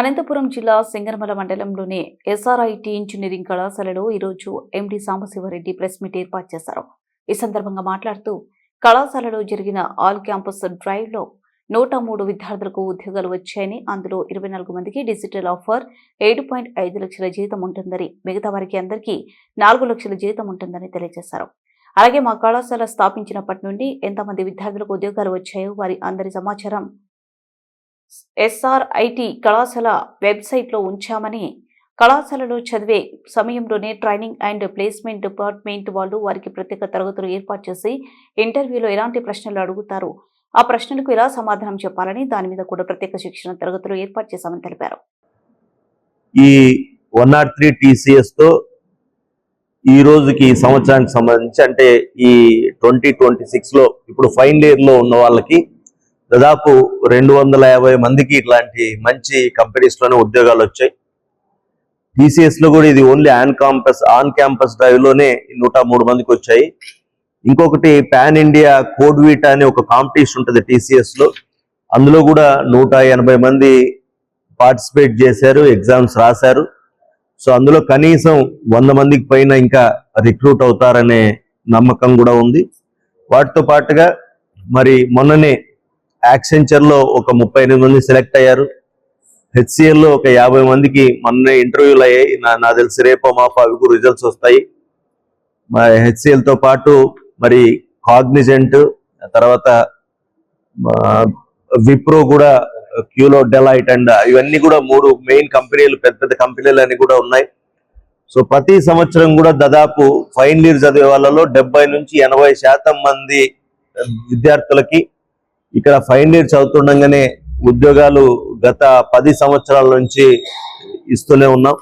అనంతపురం జిల్లా సింగనమల మండలంలోని SRIT engineering కళాశాలలో ఈరోజు ఎండి సాంబశివరెడ్డి ప్రెస్ మీట్ ఏర్పాటు చేశారు. ఈ సందర్భంగా మాట్లాడుతూ కళాశాలలో జరిగిన ఆల్ క్యాంపస్ డ్రైవ్ లో 103 విద్యార్థులకు ఉద్యోగాలు వచ్చాయని, అందులో 24 మందికి డిజిటల్ ఆఫర్ 7.5 లక్షల జీతం ఉంటుందని, మిగతా వారికి అందరికీ 4 లక్షల జీతం ఉంటుందని తెలియజేశారు. అలాగే మా కళాశాల స్థాపించినప్పటి నుండి ఎంతమంది విద్యార్థులకు ఉద్యోగాలు వచ్చాయో వారి అందరి సమాచారం ఎస్ఆర్ఐటి కళాశాల వెబ్సైట్ లో ఉంచామని, కళాశాలలో చదివే సమయంలోనే ట్రైనింగ్ అండ్ ప్లేస్మెంట్ డిపార్ట్మెంట్ వాళ్ళు వారికి ప్రత్యేక తరగతులు ఏర్పాటు చేసి ఇంటర్వ్యూలో ఎలాంటి ప్రశ్నలు అడుగుతారు, ఆ ప్రశ్నలకు ఎలా సమాధానం చెప్పాలని దాని మీద కూడా ప్రత్యేక శిక్షణ తరగతులు ఏర్పాటు చేశామని తెలిపారు. ఈ 103 TCS తో ఈ రోజుకి సంవత్సరానికి సంబంధించి అంటే ఈ 2026 లో ఇప్పుడు ఫైనల్ ఇయర్ లో ఉన్న వాళ్ళకి దాదాపు 250 మందికి ఇట్లాంటి మంచి కంపెనీస్ లోనే ఉద్యోగాలు వచ్చాయి. టీసీఎస్ లో కూడా ఇది ఓన్లీ ఆన్ క్యాంపస్ డ్రైవ్ లోనే 103 మందికి వచ్చాయి. ఇంకొకటి పాన్ ఇండియా కోడ్ వీటా అనే ఒక కాంపిటీషన్ ఉంటుంది టీసీఎస్ లో, అందులో కూడా 180 మంది పార్టిసిపేట్ చేశారు, ఎగ్జామ్స్ రాశారు. సో అందులో కనీసం 100 మందికి పైన ఇంకా రిక్రూట్ అవుతారనే నమ్మకం కూడా ఉంది. వాటితో పాటుగా మరి మొన్ననే యాక్సెంచర్ లో ఒక 38 మంది సెలెక్ట్ అయ్యారు. హెచ్సిఎల్ లో ఒక 50 మందికి మొన్న ఇంటర్వ్యూలు అయ్యాయి. నా తెలిసి రేపో మాపో అవి కూడా రిజల్ట్స్ వస్తాయి. హెచ్సిఎల్ తో పాటు మరి కాగ్నిజెంట్, తర్వాత విప్రో కూడా, క్యూలో, డెలైట్ అండ్ ఇవన్నీ కూడా 3 మెయిన్ కంపెనీలు, పెద్ద పెద్ద కంపెనీలు అన్ని కూడా ఉన్నాయి. సో ప్రతి సంవత్సరం కూడా దాదాపు ఫైనల్ ఇయర్ చదివే వాళ్ళలో 70 నుంచి 80% మంది విద్యార్థులకి ఇక్కడ ఫైనల్ ఇయర్ చదువుతుండగానే ఉద్యోగాలు గత 10 సంవత్సరాల నుంచి ఇస్తూనే ఉన్నాం.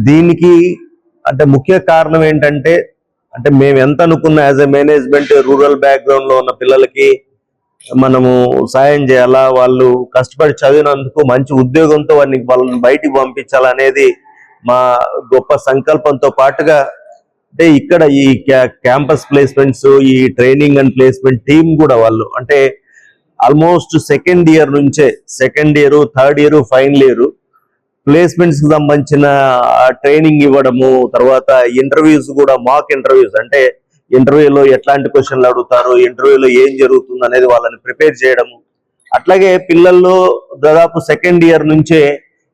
దీనికి అంటే ముఖ్య కారణం ఏంటంటే, అంటే మేము ఎంత అనుకున్నా as a management rural background లో ఉన్న పిల్లలకి మనము సాయం చేయాలా, వాళ్ళు కష్టపడి చదివినందుకు మంచి ఉద్యోగంతో వాళ్ళని బయటికి పంపించాలనేది మా గొప్ప సంకల్పంతో పాటుగా, అంటే ఇక్కడ ఈ క్యాంపస్ ప్లేస్మెంట్స్, ఈ ట్రైనింగ్ అండ్ ప్లేస్మెంట్ టీం కూడా వాళ్ళు అంటే ఆల్మోస్ట్ సెకండ్ ఇయర్ నుంచే, second year, third year, final year placements కి సంబంధించిన ట్రైనింగ్ ఇవ్వడము, తర్వాత ఇంటర్వ్యూస్ కూడా, మాక్ ఇంటర్వ్యూస్ అంటే ఇంటర్వ్యూలో ఎట్లాంటి క్వశ్చన్లు అడుగుతారు, ఇంటర్వ్యూలో ఏం జరుగుతుంది అనేది వాళ్ళని ప్రిపేర్ చేయడము. అట్లాగే పిల్లల్లో దాదాపు సెకండ్ ఇయర్ నుంచే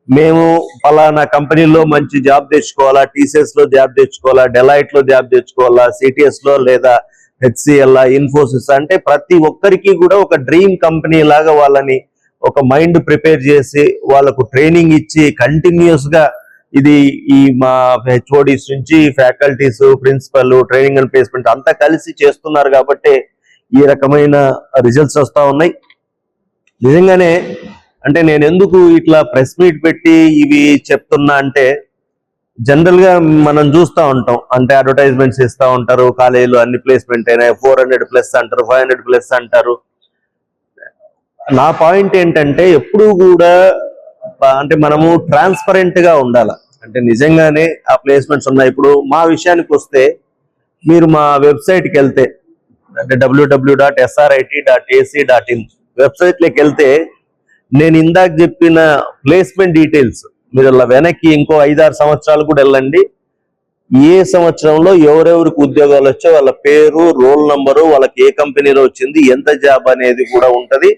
మేము పలానా కంపెనీలో మంచి జాబ్ తెచ్చుకోవాలా, టీసీఎస్ లో జాబ్ తెచ్చుకోవాలా, డెలైట్ లో జాబ్ తెచ్చుకోవాలా, సిటిఎస్ లో లేదా హెచ్సిఎల్, ఇన్ఫోసిస్, అంటే ప్రతి ఒక్కరికి కూడా ఒక డ్రీమ్ కంపెనీ లాగా వాళ్ళని ఒక మైండ్ ప్రిపేర్ చేసి వాళ్ళకు ట్రైనింగ్ ఇచ్చి కంటిన్యూస్ గా ఇది ఈ మా హెచ్ఓడిస్ నుంచి faculties, principal, training and placement అంతా కలిసి చేస్తున్నారు కాబట్టి ఈ రకమైన రిజల్ట్స్ వస్తా ఉన్నాయి. నిజంగానే అంటే నేను ఎందుకు ఇట్లా ప్రెస్ మీట్ పెట్టి ఇవి చెప్తున్నా అంటే, జనరల్ గా మనం చూస్తూ ఉంటాం, అంటే అడ్వర్టైజ్మెంట్స్ ఇస్తూ ఉంటారు కాలేజీలో, అన్ని ప్లేస్మెంట్ అయినాయి, 400+ అంటారు, 500+ అంటారు. నా పాయింట్ ఏంటంటే ఎప్పుడు కూడా అంటే మనము ట్రాన్స్పరెంట్ గా ఉండాలి. అంటే నిజంగానే ఆ ప్లేస్మెంట్స్ ఉన్నాయి. ఇప్పుడు మా విషయానికి వస్తే మీరు మా వెబ్సైట్కి వెళ్తే, అంటే www.srit.ac.in వెబ్సైట్లోకి వెళ్తే నేను ఇందాక చెప్పిన ప్లేస్మెంట్ డీటెయిల్స్ మీరు అలా వెనక్కి ఇంకో 5-6 సంవత్సరాలు కూడా వెళ్ళండి. ఏ సంవత్సరంలో ఎవరెవరికి ఉద్యోగాలు వచ్చాయో వాళ్ళ పేరు, రోల్ నంబరు, వాళ్ళకి ఏ కంపెనీలో వచ్చింది, ఎంత జాబ్ అనేది కూడా ఉంటది.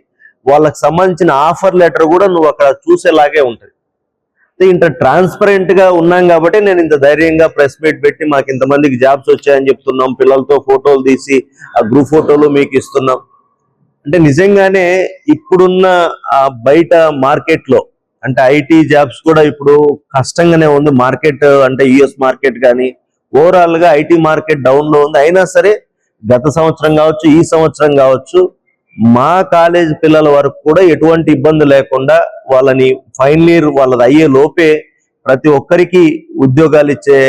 వాళ్ళకి సంబంధించిన ఆఫర్ లెటర్ కూడా నువ్వు అక్కడ చూసేలాగే ఉంటది. ఇంత ట్రాన్స్పరెంట్ గా ఉన్నాం కాబట్టి నేను ఇంత ధైర్యంగా ప్రెస్ మీట్ పెట్టి మాకు ఇంతమందికి జాబ్స్ వచ్చాయని చెప్తున్నాం. పిల్లలతో ఫోటోలు తీసి ఆ గ్రూప్ ఫోటోలు మీకు ఇస్తున్నాం. అంటే నిజంగానే ఇప్పుడున్న బయట మార్కెట్ లో అంటే ఐటీ జాబ్స్ కూడా ఇప్పుడు కష్టంగానే ఉంది. మార్కెట్ అంటే యుఎస్ మార్కెట్ కానీ ఓవరాల్ గా ఐటీ మార్కెట్ డౌన్ లో ఉంది. అయినా సరే గత సంవత్సరం కావచ్చు, ఈ సంవత్సరం కావచ్చు, మా కాలేజ్ పిల్లల వరకు కూడా ఎటువంటి ఇబ్బంది లేకుండా వాళ్ళని ఫైనల్ ఇయర్ వాళ్ళది అయ్యే లోపే ప్రతి ఒక్కరికి ఉద్యోగాలు ఇచ్చే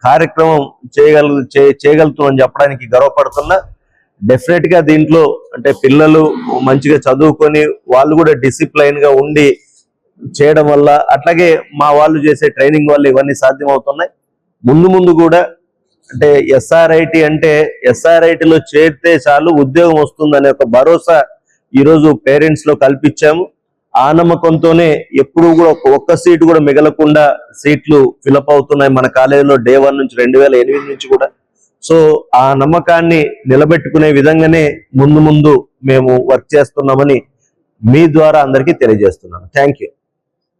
కార్యక్రమం చేయగలుగుతామని చెప్పడానికి గర్వపడుతున్నా. డెఫినెట్ గా దీంట్లో అంటే పిల్లలు మంచిగా చదువుకొని వాళ్ళు కూడా డిసిప్లైన్ గా ఉండి చేయడం వల్ల, అట్లాగే మా వాళ్ళు చేసే ట్రైనింగ్ వల్ల ఇవన్నీ సాధ్యం అవుతున్నాయి. ముందు కూడా అంటే ఎస్ఆర్ఐటి అంటే ఎస్ఆర్ఐటిలో చేరితే చాలు ఉద్యోగం వస్తుందనే ఒక భరోసా ఈరోజు పేరెంట్స్ లో కల్పించాము. ఆ నమ్మకంతోనే ఎప్పుడు కూడా ఒక్క సీటు కూడా మిగలకుండా సీట్లు ఫిలప్ అవుతున్నాయి మన కాలేజీలో డే 1 నుంచి 2008 నుంచి కూడా. సో ఆ నమ్మకాన్ని నిలబెట్టుకునే విధంగానే ముందు మేము వర్క్ చేస్తున్నామని మీ ద్వారా అందరికీ తెలియజేస్తున్నాను. Thank you.